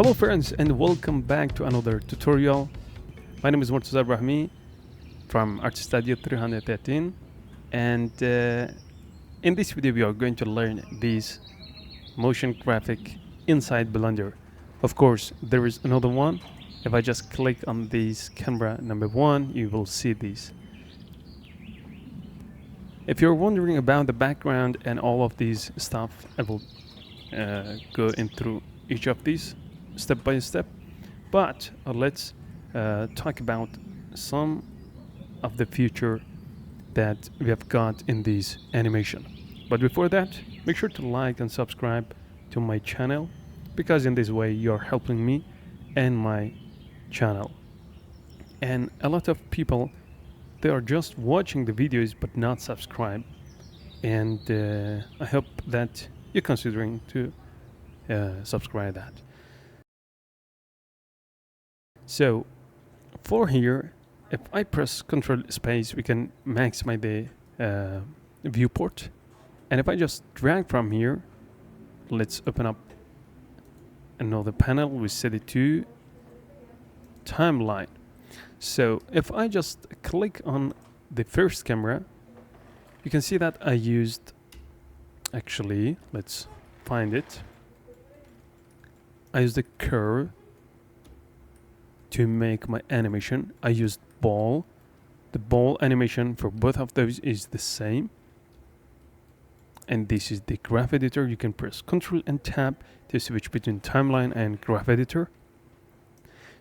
Hello friends and welcome back to another tutorial. My name is Murtaza Brahmi from Art Studio 313 and in this video we are going to learn these motion graphic inside Blender. Of course there is another one. If I just click on this camera number 1 you will see these. If you're wondering about the background and all of these stuff, I will go in through each of these step by step. But let's talk about some of the feature that we have got in this animation. But before that, make sure to like and subscribe to my channel, because in this way you're helping me and my channel. And a lot of people, they are just watching the videos but not subscribe. And I hope that you're considering to subscribe that. So for here, if I press Control Space, we can maximize the viewport. And if I just drag from here, let's open up another panel. We set it to timeline. So if I just click on the first camera, you can see that I used, actually, let's find it. I used the curve to make my animation. I used ball. The ball animation for both of those is the same. And this is the graph editor. You can press Ctrl and Tab to switch between timeline and graph editor.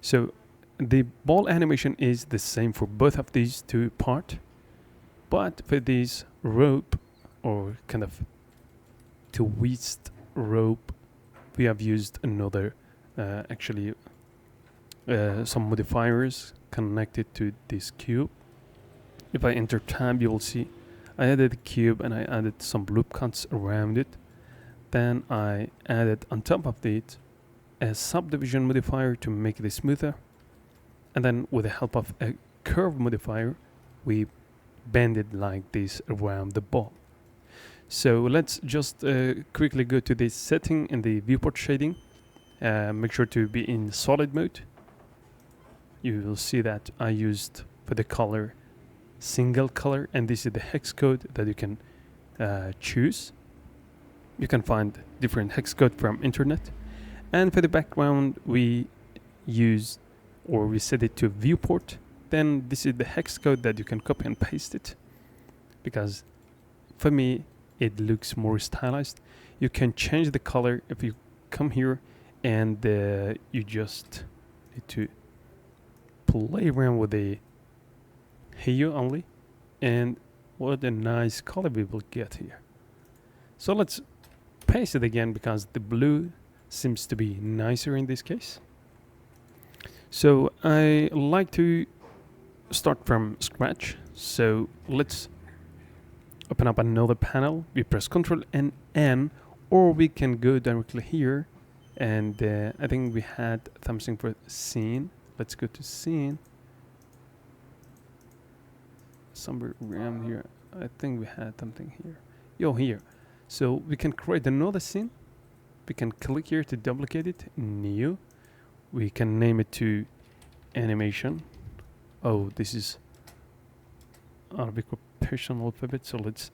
So the ball animation is the same for both of these two parts. But for this rope, or kind of twist rope, we have used another some modifiers connected to this cube. If I enter tab, you will see I added a cube and I added some loop cuts around it. Then I added on top of it a subdivision modifier to make it smoother. And then with the help of a curve modifier, we bend it like this around the ball. So let's just quickly go to this setting in the viewport shading. Make sure to be in solid mode. You will see that I used for the color single color, and this is the hex code that you can choose. You can find different hex code from internet. And for the background we use, or we set it to viewport. Then this is the hex code that you can copy and paste it, because for me it looks more stylized. You can change the color if you come here, and you just need to play around with the hue only, and what a nice color we will get here. So let's paste it again, because the blue seems to be nicer in this case. So I like to start from scratch. So let's open up another panel. We press Ctrl and N, or we can go directly here, and I think we had something for scene. Let's go to scene. Somewhere around here. I think we had something here. Here. So we can create another scene. We can click here to duplicate it. New. We can name it to animation. Oh, this is Arabic or Persian alphabet. So let's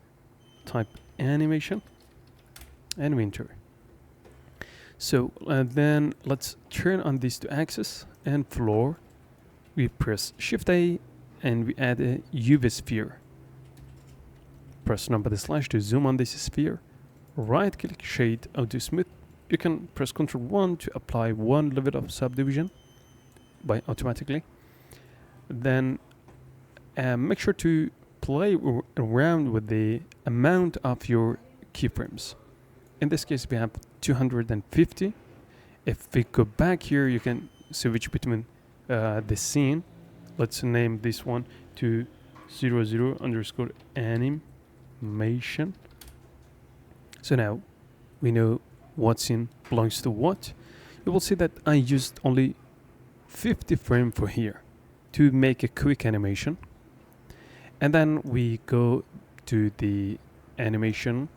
type animation and we enter. So then let's turn on this to axis and floor. We press Shift A and we add a UV sphere. Press // to zoom on this sphere. Right click, shade, auto smooth. You can press Ctrl 1 to apply one level of subdivision by automatically. Then make sure to play around with the amount of your keyframes. In this case we have 250. If we go back here, you can switch between the scene. Let's name this one to 00_animation. So now we know what scene belongs to what. You will see that I used only 50 frames for here to make a quick animation. And then we go to the animation.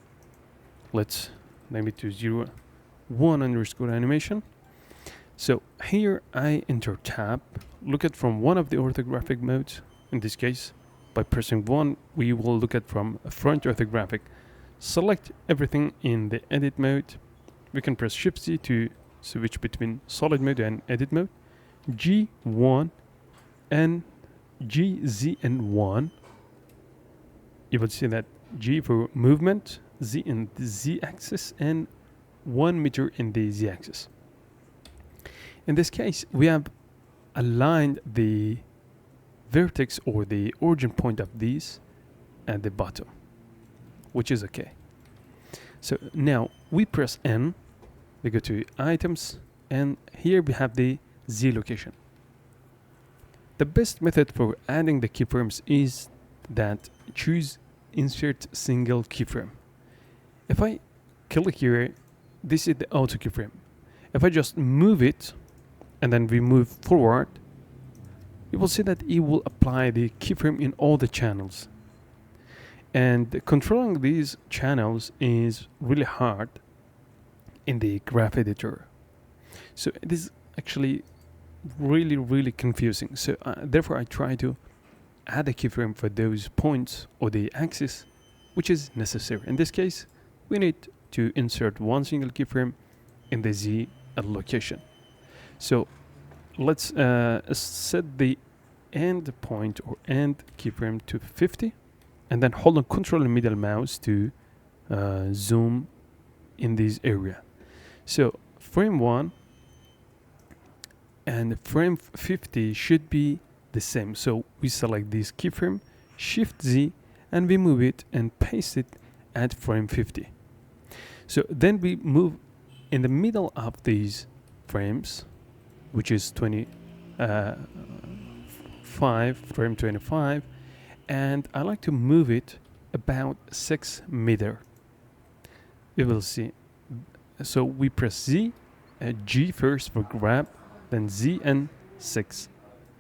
Let's name it to 01_animation. So here I enter tab, look at from one of the orthographic modes. In this case, by pressing 1, we will look at from front orthographic. Select everything in the edit mode. We can press Shift Z to switch between solid mode and edit mode. G1 and GZ and 1. You will see that G for movement, Z in the Z axis, and 1 meter in the Z axis. In this case, we have aligned the vertex or the origin point of these at the bottom, which is okay. So now we press N, we go to items, and here we have the Z location. The best method for adding the keyframes is that choose insert single keyframe. If I click here, this is the auto keyframe. If I just move it and then we move forward, you will see that it will apply the keyframe in all the channels. And controlling these channels is really hard in the graph editor. So it is actually really confusing. So therefore I try to add a keyframe for those points or the axis which is necessary. In this case, we need to insert one single keyframe in the Z location. So let's set the end point or end keyframe to 50, and then hold on Control and middle mouse to zoom in this area. So frame 1 and frame 50 should be the same. So we select this keyframe, Shift Z, and we move it and paste it at frame 50. So then we move in the middle of these frames, which is 25, frame 25, and I like to move it about 6 meter. You will see. So we press Z, G first for grab, then Z and 6.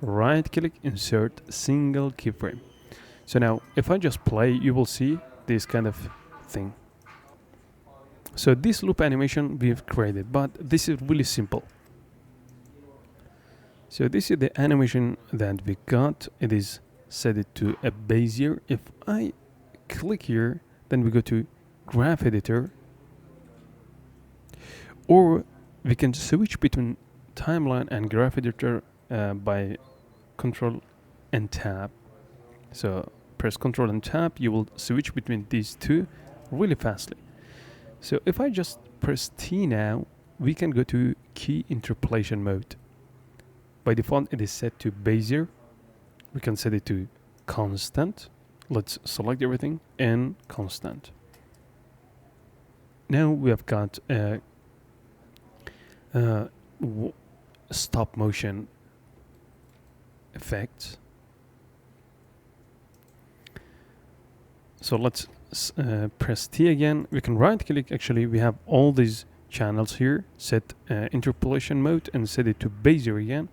Right click, insert single keyframe. So now if I just play, you will see this kind of thing. So this loop animation we've created, but this is really simple. So this is the animation that we got. It is set it to a Bezier. If I click here, then we go to graph editor, or we can switch between timeline and graph editor by Control and Tab. So press Control and Tab, you will switch between these two really fastly. So if I just press T now, we can go to key interpolation mode. By default, it is set to Bezier. We can set it to constant. Let's select everything and constant. Now we have got stop motion effects. So let's press T again. We can right click. Actually, we have all these channels here. Set interpolation mode and set it to Bezier again.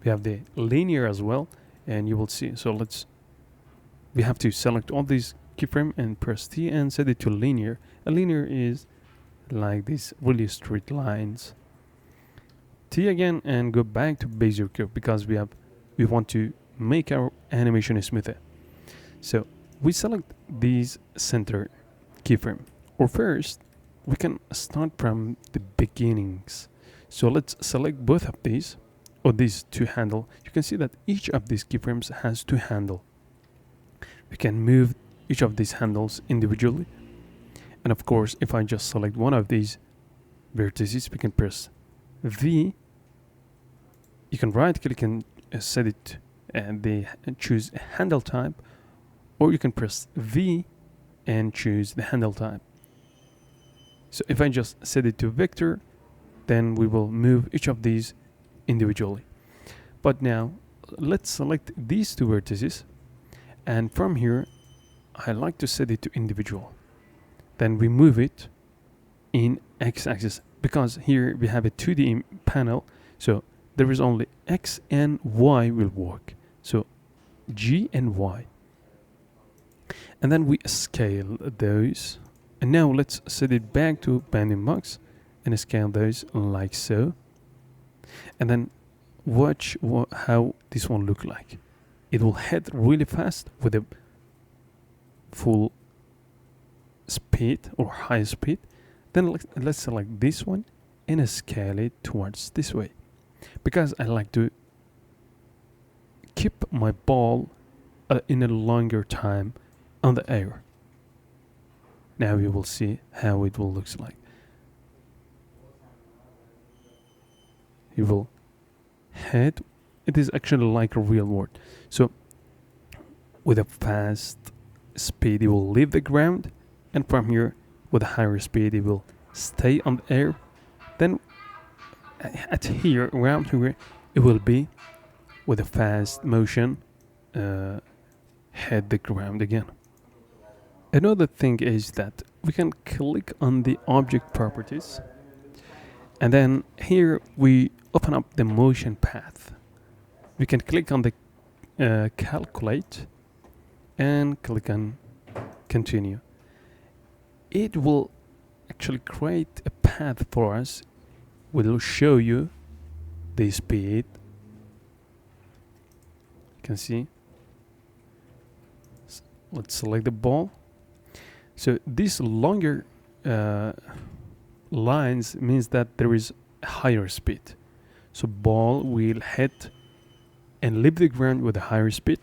We have the linear as well, and you will see. So we have to select all these keyframe and press T and set it to linear. A linear is like these really straight lines. T again and go back to Bezier curve because we want to make our animation smoother. So we select these center keyframe. Or first, we can start from the beginnings. So let's select both of these, or these two handle. You can see that each of these keyframes has two handle. We can move each of these handles individually. And of course, if I just select one of these vertices, we can press V. You can right click and set it and choose handle type, or you can press V and choose the handle type. So if I just set it to vector, then we will move each of these individually. But now let's select these two vertices, and from here I like to set it to individual. Then we move it in x-axis because here we have a 2D panel, so there is only X and Y will work. So G and Y. And then we scale those. And now let's set it back to bounding box and scale those like so. And then watch how this one look like. It will head really fast with a full speed or high speed. Then let's select this one and scale it towards this way, because I like to keep my ball in a longer time on the air. Now you will see how it will looks like. You will head. It is actually like a real world. So with a fast speed, it will leave the ground, and from here, with a higher speed, it will stay on the air. Then at here, around here, it will be with a fast motion, hit the ground again. Another thing is that we can click on the object properties, and then here we open up the motion path. We can click on the calculate and click on continue. It will actually create a path for us. Will show you the speed. You can see. Let's select the ball. So these longer lines means that there is a higher speed. So ball will hit and leave the ground with a higher speed.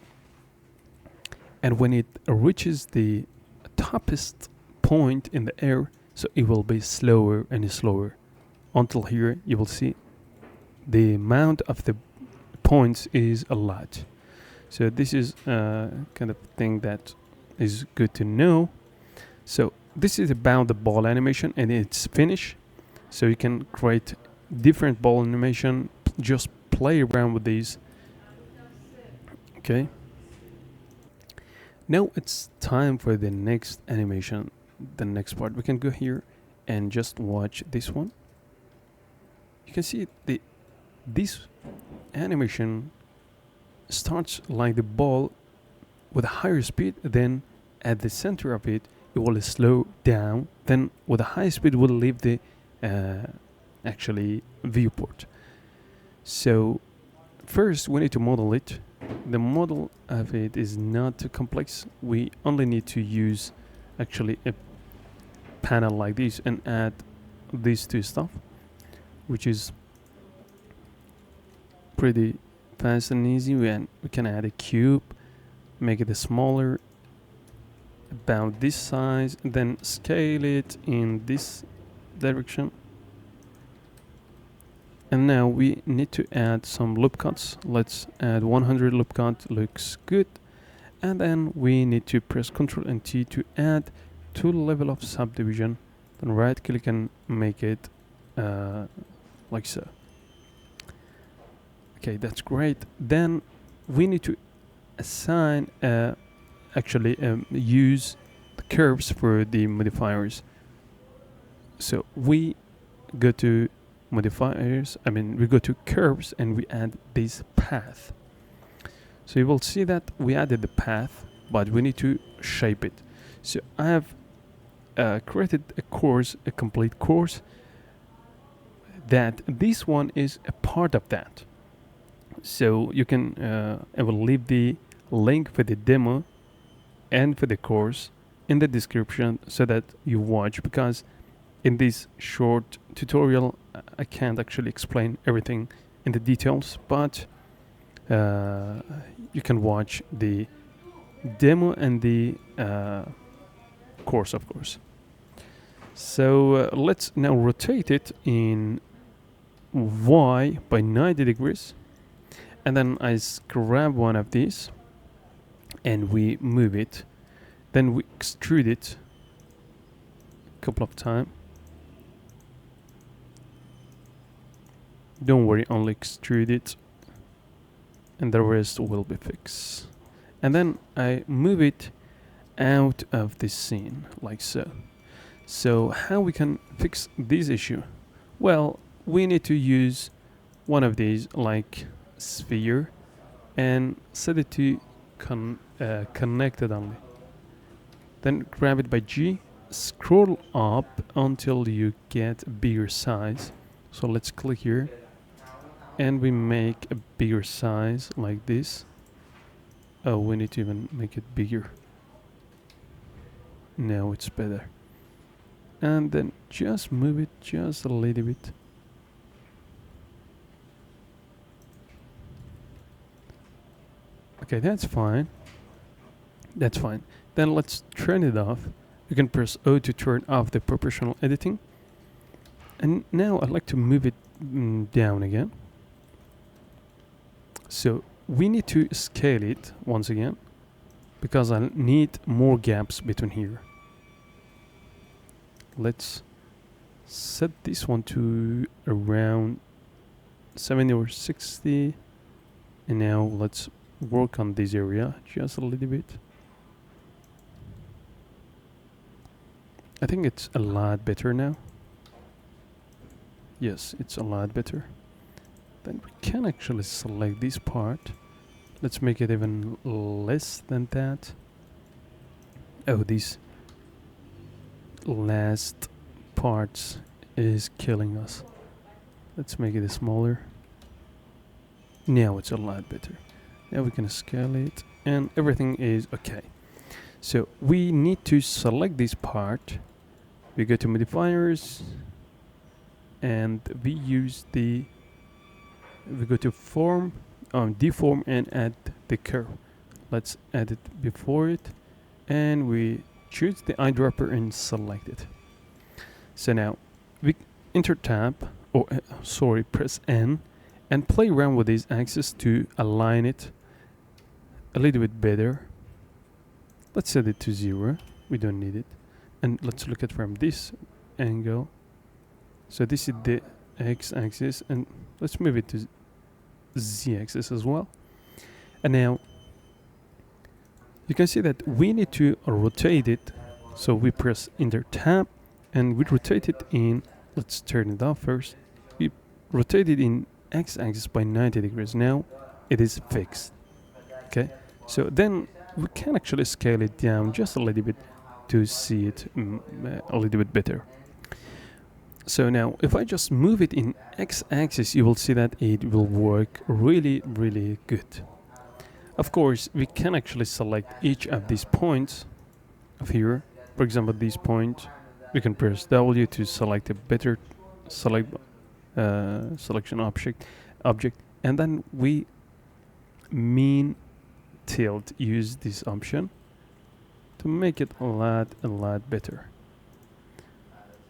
And when it reaches the toppest point in the air, so it will be slower and slower until here you will see the amount of the points is a lot. So this is kind of thing that is good to know. So this is about the ball animation and its finish. So you can create different ball animation, just play around with these. Okay. Now it's time for the next animation, the next part. We can go here and just watch this one. You can see this animation starts like the ball with a higher speed, then at the center of it, it will slow down, then with a high speed will leave the actually viewport. So first we need to model it. The model of it is not too complex. We only need to use actually a panel like this and add these two stuff, which is pretty fast and easy. We can add a cube, make it smaller, about this size, and then scale it in this direction. And now we need to add some loop cuts. Let's add 100 loop cut, looks good. And then we need to press Ctrl and T to add to level of subdivision. Then right click and make it like so. Okay, that's great. Then we need to assign use the curves for the modifiers. So we go to modifiers, we go to curves and we add this path. So you will see that we added the path, but we need to shape it. So I have created a complete course that this one is a part of that. So you can, I will leave the link for the demo and for the course in the description so that you watch, because in this short tutorial I can't actually explain everything in the details, but you can watch the demo and the course, of course. So let's now rotate it in Y by 90 degrees, and then I grab one of these and we move it, then we extrude it a couple of times. Don't worry, only extrude it and the rest will be fixed. And then I move it out of this scene like so. So how we can fix this issue? Well, we need to use one of these like sphere and set it to connected only. Then grab it by G, scroll up until you get a bigger size. So let's click here and we make a bigger size like this. Oh, we need to even make it bigger. Now it's better. And then just move it just a little bit. Okay, that's fine. That's fine. Then let's turn it off. You can press O to turn off the proportional editing. And now I'd like to move it down again. So we need to scale it once again, because I need more gaps between here. Let's set this one to around 70 or 60. And now let's work on this area just a little bit. I think it's a lot better now. Yes, it's a lot better. Then we can actually select this part. Let's make it even less than that. Oh, these last parts is killing us. Let's make it smaller. Now it's a lot better. Now we can scale it and everything is okay. So we need to select this part. We go to modifiers and we go to form, deform, and add the curve. Let's add it before it, and we choose the eyedropper and select it. So now we enter tab, or press N, and play around with these axes to align it a little bit better. Let's set it to 0. We don't need it. And let's look at from this angle. So this is the x-axis, and let's move it to z-axis as well. And now you can see that we need to rotate it. So we press Enter tab and we rotate it in, let's turn it off first. We rotate it in x-axis by 90 degrees. Now it is fixed. Okay, so then we can actually scale it down just a little bit to see it a little bit better. So now if I just move it in x-axis, you will see that it will work really, really good. Of course, we can actually select each of these points of here. For example, this point, we can press W to select a better selection object, and then we mean tilt, use this option to make it a lot better.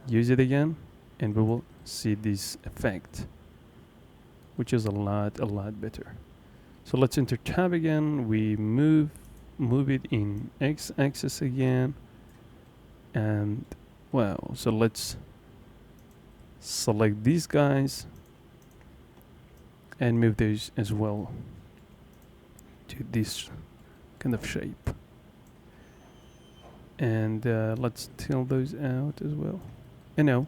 Use it again and we will see this effect, which is a lot better. So let's enter tab again. We move it in x-axis again, and well, so let's select these guys and move those as well to this kind of shape. And let's tilt those out as well. And now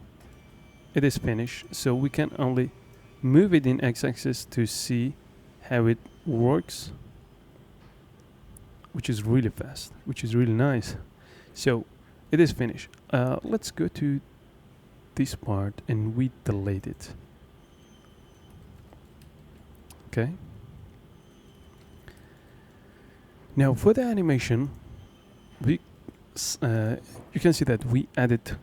it is finished. So we can only move it in x-axis to see how it works, which is really fast, which is really nice. So it is finished. Let's go to this part and we delete it. Okay. Now for the animation, we you can see that we added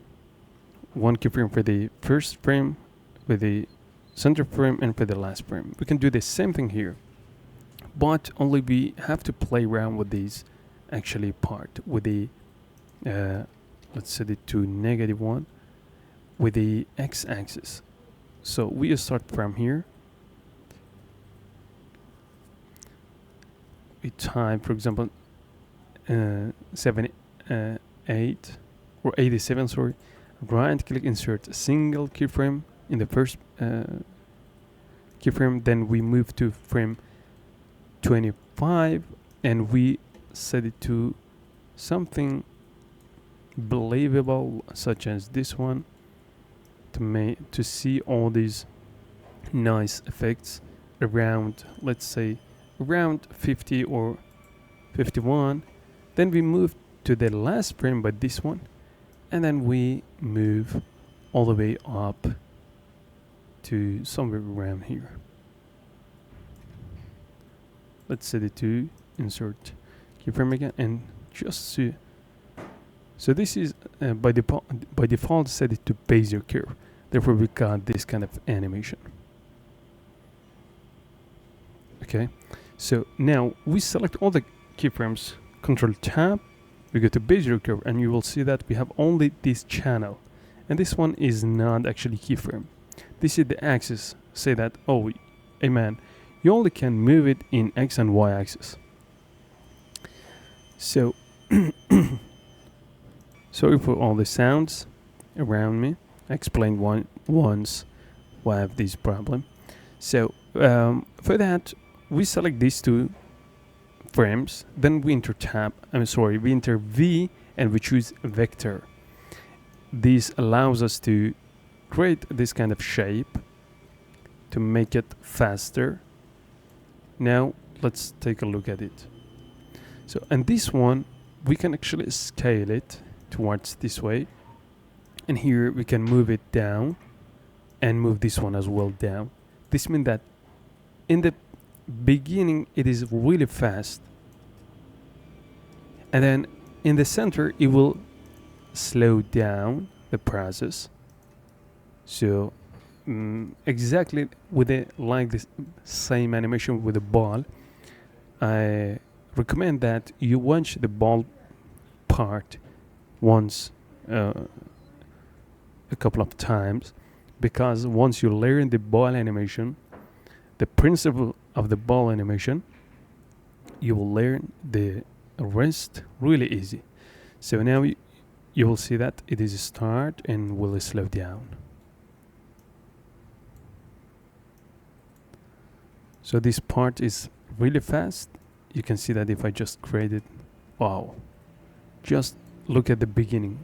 one keyframe for the first frame, with the center frame, and for the last frame. We can do the same thing here, but only we have to play around with these actually part with the let's set it to -1 with the x-axis. So we start from here. We type, for example, 78 or 87, sorry. Right click, insert a single keyframe in the first keyframe. Then we move to frame 25 and we set it to something believable, such as this one, to see all these nice effects around, let's say around 50 or 51. Then we move to the last frame by this one, and then we move all the way up to somewhere around here. let's set it to insert keyframe again, and just see. So this is by default set it to bezier curve. Therefore, we got this kind of animation. Okay, so now we select all the keyframes, Control Tab, we go to bezier curve, and you will see that we have only this channel, and this one is not actually keyframe. This is the axis. Say that, oh, hey man, you only can move it in X and Y axis. So, sorry for all the sounds around me. I explained once why I have this problem. So, for that, we select these two frames, then we enter we enter V, and we choose vector. This allows us to create this kind of shape to make it faster. Now let's take a look at it. So, and this one we can actually scale it towards this way, and here we can move it down and move this one as well down. This means that in the beginning it is really fast, and then in the center it will slow down the process. So exactly with like this same animation with the ball, I recommend that you watch the ball part once a couple of times, because once you learn the ball animation, the principle of the ball animation, you will learn the rest really easy. So now you will see that it is start and will slow down. So this part is really fast. You can see that if I just create it, wow, just look at the beginning.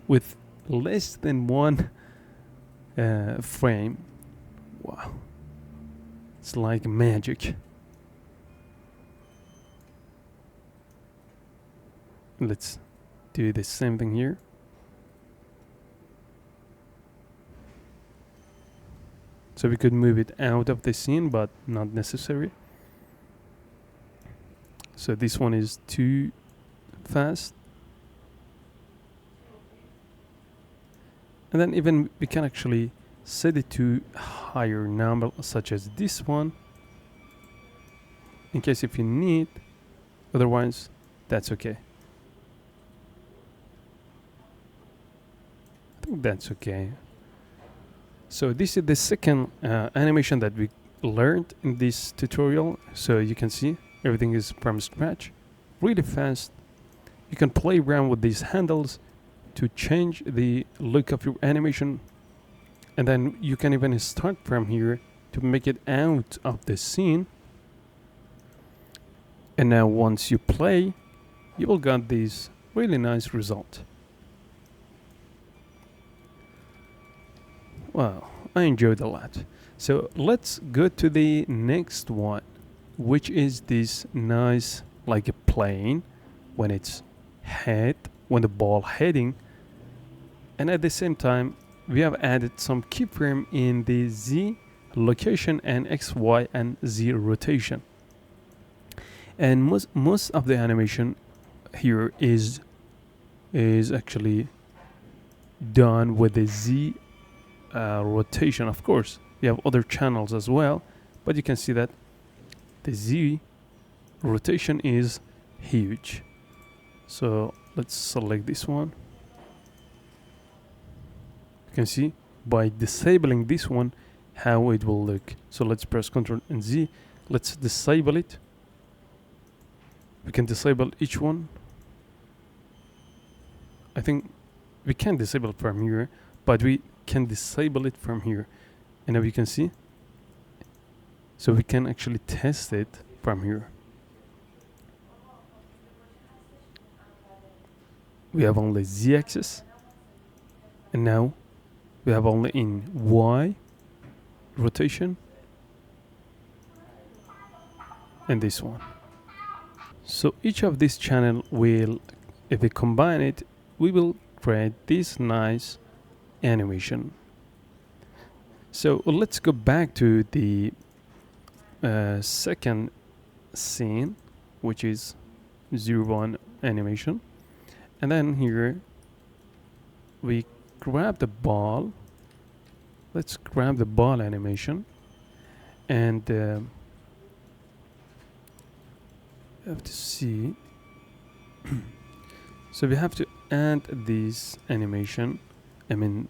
With less than one frame, wow, it's like magic. Let's do the same thing here. So we could move it out of the scene, but not necessary. So this one is too fast. And then even we can actually set it to higher number, such as this one, in case if you need. Otherwise, that's okay. I think that's okay. So this is the second animation that we learned in this tutorial. So you can see everything is from scratch, really fast. You can play around with these handles to change the look of your animation, and then you can even start from here to make it out of the scene. And now once you play, you will get this really nice result. Wow, I enjoyed a lot. So let's go to the next one, which is this nice, like a plane when it's when the ball heading. And at the same time, we have added some keyframe in the Z location and X, Y, and Z rotation. And most of the animation here is actually done with the Z rotation. Of course, we have other channels as well, but you can see that the Z rotation is huge. So let's select this one. You can see by disabling this one how it will look. So let's press Ctrl and Z. Let's disable it. We can disable each one. I think we can disable it from here, but we can disable it from here. And now you can see. So we can actually test it from here. We have only Z axis, and now we have only in Y rotation and this one. So each of these channel will, if we combine it, we will create this nice animation. So let's go back to the second scene, which is 0 1 animation, and then here we grab the ball. Let's grab the ball animation, and have to see. So we have to add this animation. I mean,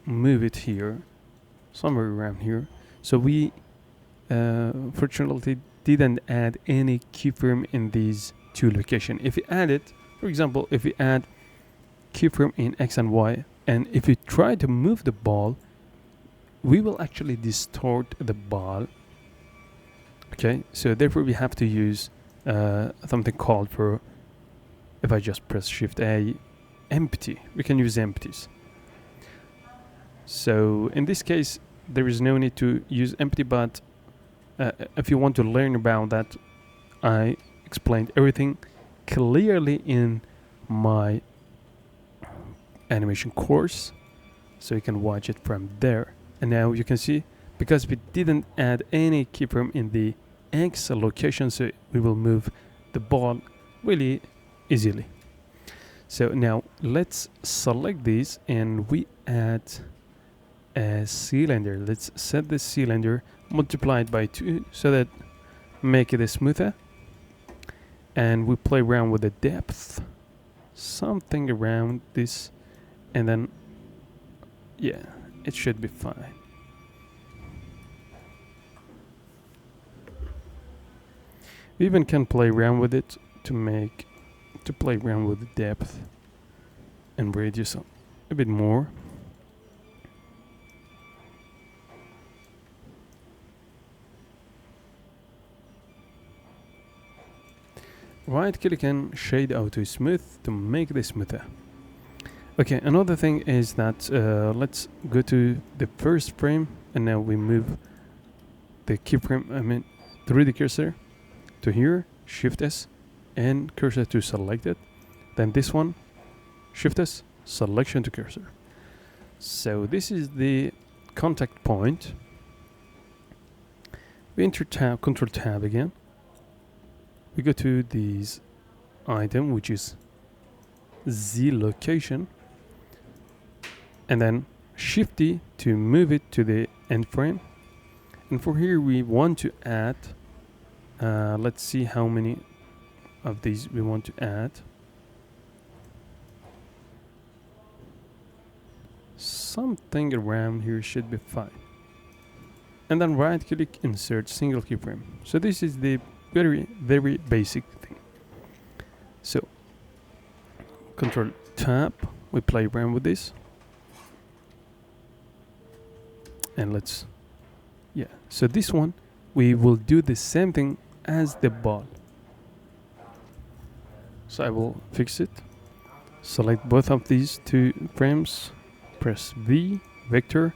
move it here, somewhere around here. So we fortunately didn't add any keyframe in these two locations. If we add it, for example, if we add keyframe in X and Y, and if we try to move the ball, we will actually distort the ball. Okay, so therefore we have to use something called for, if I just press Shift A, empty. We can use empties. So in this case, there is no need to use empty, but if you want to learn about that, I explained everything clearly in my animation course, so you can watch it from there. And now you can see, because we didn't add any keyframe in the X location, so we will move the ball really easily. So now let's select this and we add a cylinder. Let's set the cylinder, multiply it by 2 so that make it smoother, and we play around with the depth, something around this, and then yeah, it should be fine. We even can play around with it to play around with the depth and radius a bit more. Right click and shade auto smooth to make this smoother. Okay, another thing is that let's go to the first frame, and now we move the keyframe, through the cursor to here, Shift S, and cursor to selected. Then this one, Shift S, selection to cursor. So this is the contact point. We enter tab, Control Tab again. We go to this item, which is Z location, and then Shift D to move it to the end frame. And for here we want to add, let's see how many of these we want to add. Something around here should be fine. And then right click, insert single keyframe. So this is the very, very basic thing. So Control Tab, we play around with this. And let's, yeah, so this one, we will do the same thing as the ball. So I will fix it. Select both of these two frames, press V, vector,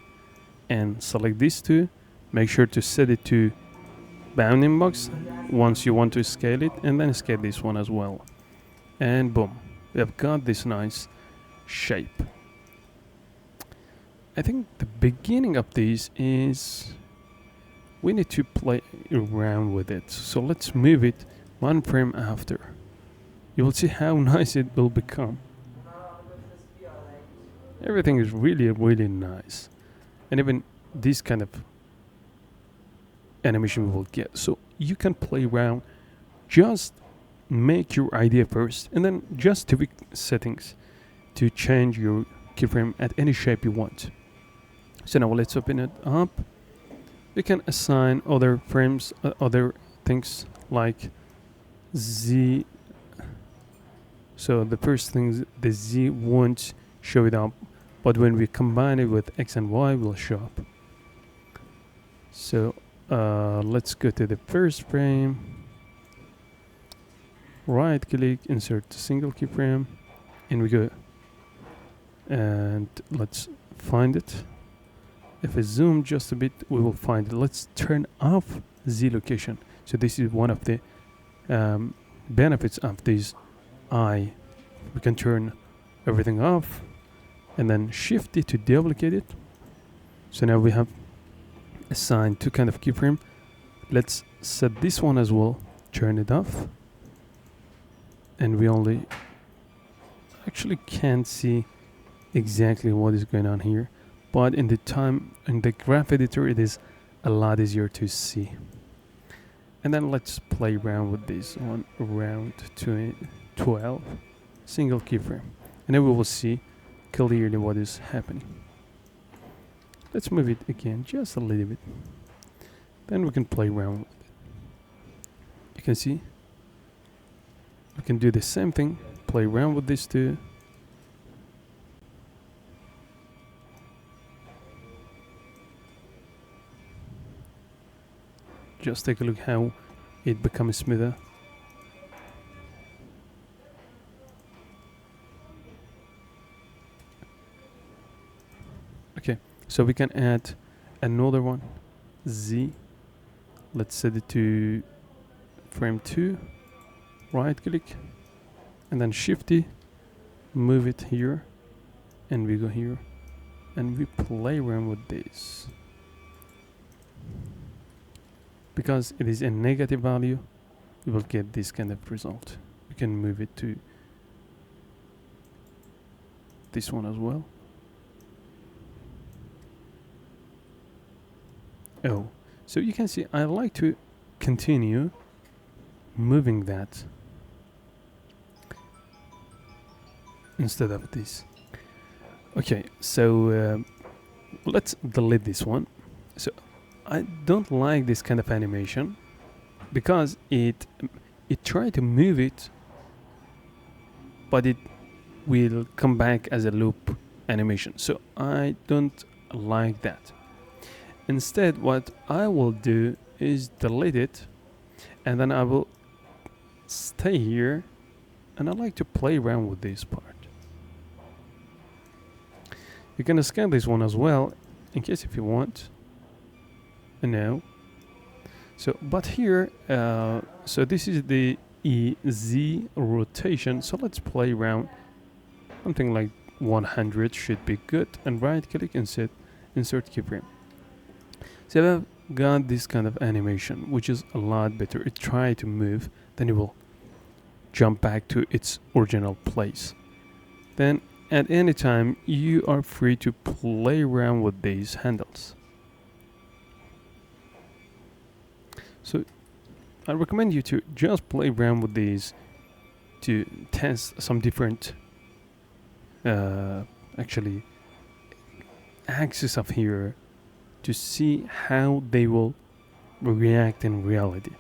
and select these two. Make sure to set it to bounding box once you want to scale it, and then scale this one as well. And boom, we have got this nice shape. I think the beginning of this is we need to play around with it. So let's move it one frame after. You will see how nice it will become. Everything is really, really nice. And even this kind of animation we will get. So you can play around, just make your idea first, and then just tweak settings to change your keyframe at any shape you want. So now let's open it up. We can assign other frames, other things like Z. So the first thing, the Z won't show it up, but when we combine it with X and Y, will show up. So let's go to the first frame. Right click, insert single keyframe, and we go. And let's find it. If I zoom just a bit, we will find it. Let's turn off Z location. So this is one of the benefits of this eye. We can turn everything off and then shift it to duplicate it. So now we have assigned two kind of keyframe. Let's set this one as well turn it off, and we only actually can't see exactly what is going on here, but in the graph editor it is a lot easier to see. And then let's play around with this one around 12 single keyframe, and then we will see clearly what is happening. Let's move it again just a little bit, then we can play around with it. You can see we can do the same thing, play around with this too. Just take a look how it becomes smoother. Okay, so we can add another one, Z. Let's set it to frame 2, right click, and then Shift-D, move it here, and we go here, and we play around with this. Because it is a negative value, we will get this kind of result. We can move it to this one as well. Oh, so you can see I like to continue moving that instead of this. Okay, so let's delete this one. So I don't like this kind of animation because it tried to move it, but it will come back as a loop animation. So I don't like that. Instead, what I will do is delete it, and then I will stay here, and I like to play around with this part. You can scan this one as well, in case if you want. No. So, but here, so this is the EZ rotation. So let's play around. Something like 100 should be good. And right click and insert keyframe. So I've got this kind of animation, which is a lot better. It tries to move, then it will jump back to its original place. Then at any time, you are free to play around with these handles. So I recommend you to just play around with these to test some different actually axes of here to see how they will react in reality.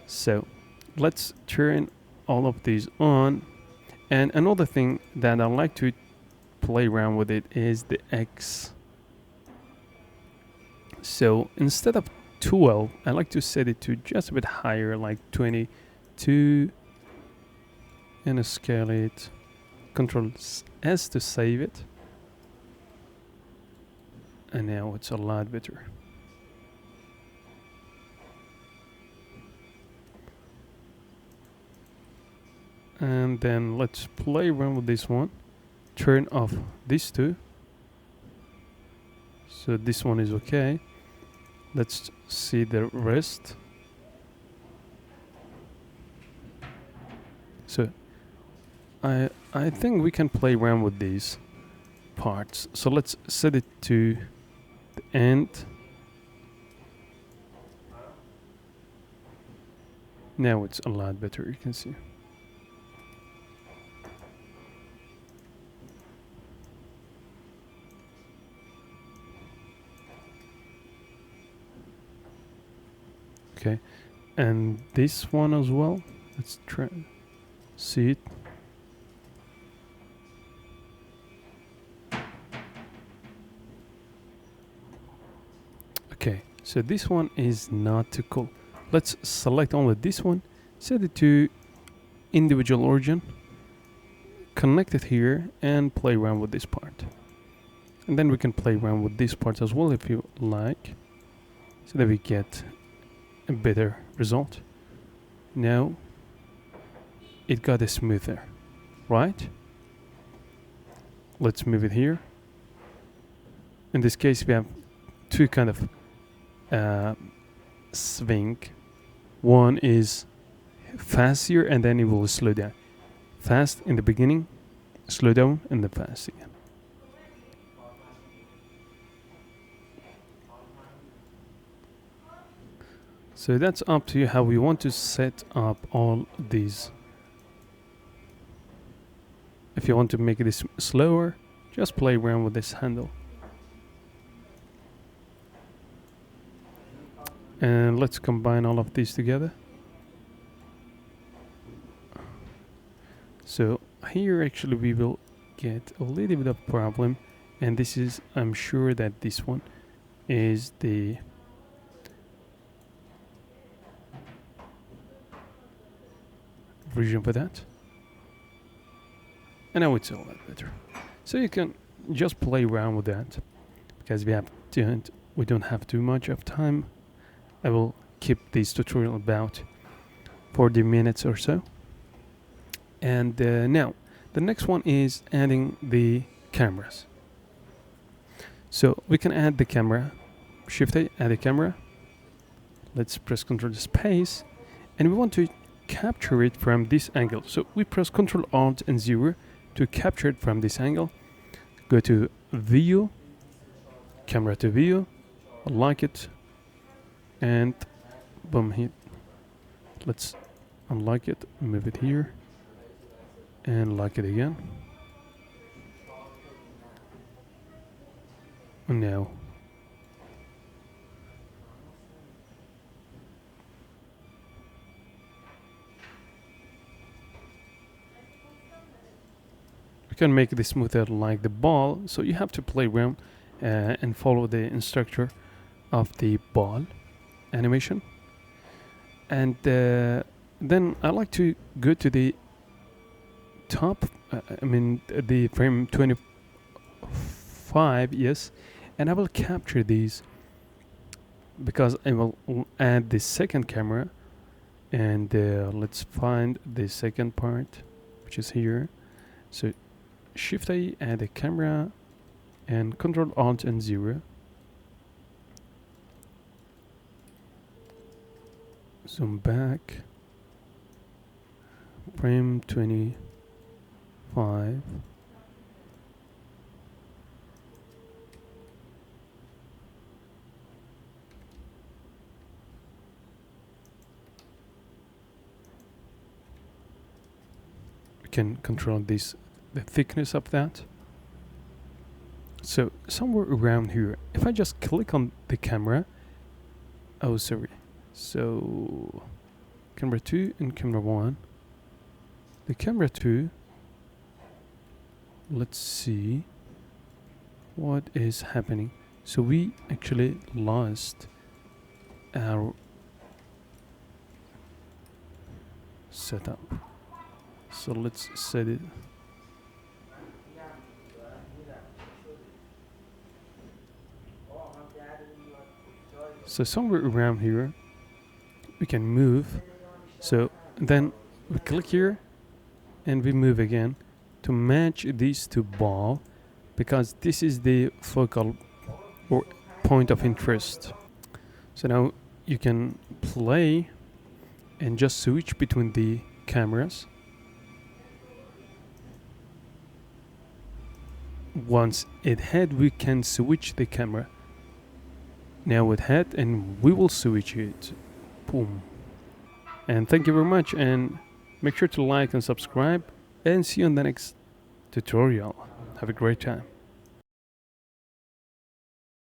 So let's turn all of these on. And another thing that I like to play around with it is the X. So instead of 12, I like to set it to just a bit higher, like 22, and scale it. Control S to save it. And now it's a lot better. And then let's play around with this one. Turn off these two. So this one is okay. Let's see the rest. So I think we can play around with these parts. So let's set it to the end. Now it's a lot better, you can see. Okay, and this one as well. Let's try see it. Okay, so this one is not too cool. Let's select only this one, set it to individual origin, connect it here, and play around with this part. And then we can play around with this part as well if you like, so that we get a better result. Now it got a smoother, right? Let's move it here. In this case, we have two kind of swing. One is fast here, and then it will slow down. Fast in the beginning, slow down, and then fast again. So that's up to you how we want to set up all these. If you want to make this slower, just play around with this handle. And let's combine all of these together. So here actually we will get a little bit of problem, and this is, I'm sure that this one is the version for that, and I would say a lot better. So you can just play around with that, because we don't have too much of time. I will keep this tutorial about 40 minutes or so. And now the next one is adding the cameras. So we can add the camera. Shift A, add a camera. Let's press Ctrl space, and we want to capture it from this angle. So we press Ctrl Alt and 0 to capture it from this angle. Go to View, Camera to View, unlock it, and boom, hit. Let's unlock it, move it here, and lock it again. And now we can make this smoother like the ball, so you have to play around and follow the instructor of the ball animation. And then I like to go to the top, the frame 25, yes, and I will capture these, because I will add the second camera. And let's find the second part, which is here. So Shift A, add a camera, and Ctrl Alt and 0. Zoom back, frame 25. We can control this, the thickness of that. So somewhere around here, if I just click on the camera, oh sorry, so camera 2 and camera 1. The camera 2, let's see what is happening. So we actually lost our setup. So let's set it. So somewhere around here we can move. So then we click here and we move again to match these two ball, because this is the focal or point of interest. So now you can play and just switch between the cameras. Once it head, we can switch the camera. Now with head, and we will switch it. Boom. And thank you very much, and make sure to like and subscribe, and see you on the next tutorial. Have a great time.